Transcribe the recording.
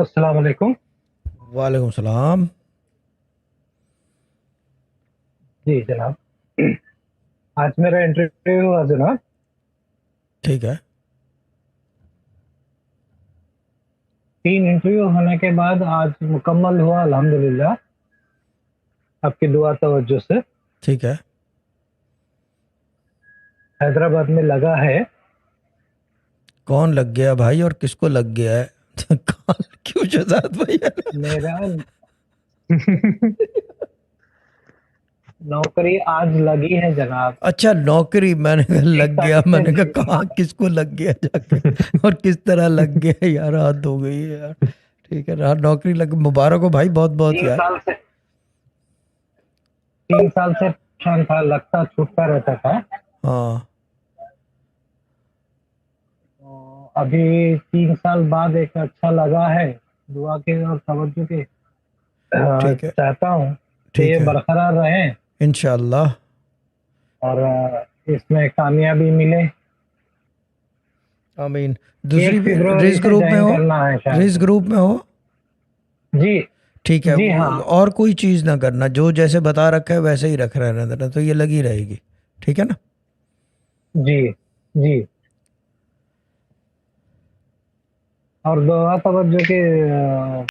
अस्सलाम वालेकुम। वालेकुम सलाम। जी जनाब। आज मेरा इंटरव्यू हुआ जनाब। ठीक है। 3 इंटरव्यू होने के बाद आज मुकम्मल हुआ अल्हम्दुलिल्लाह, आपकी दुआ तवज्जो से। ठीक है। हैदराबाद में लगा है। कौन लग गया भाई और किसको लग गया है? कौन क्यों शहजाद भैया ने? मेरा नौकरी आज लगी है जनाब। अच्छा, नौकरी, मैंने कहा 1 लग गया, तारीख से मैंने कहा जी कहाँ हाँ। किसको लग गया जाके और किस तरह लग गया यार, हद हो गई है यार। ठीक है, रहा नौकरी लग, मुबारक हो भाई, बहुत बहुत 3 यार। साल से 3 साल से परेशान था, लगता छूटता रहता था। हाँ। तो अभी 3 साल बाद एक अच्छा लगा है। दुआ के और तवज्जो के ठीक है। चाहता हूँ कि ठीक ये है। बरकरार रहे इंशाल्लाह। और इसमें कामयाबी मिले। आमीन। एक दूसरी भी फरवरी रिस से ग्रुप में ज्वाइन हो? करना है रिस शायद। ग्रुप में हो? जी। ठीक है, जी हाँ। और कोई चीज़ ना करना, जो जैसे बता रखा है वैसे ही रख रहना देना, तो ये लगी रहेगी। ठीक है ना? जी। जी। और दुआ तवज्जो के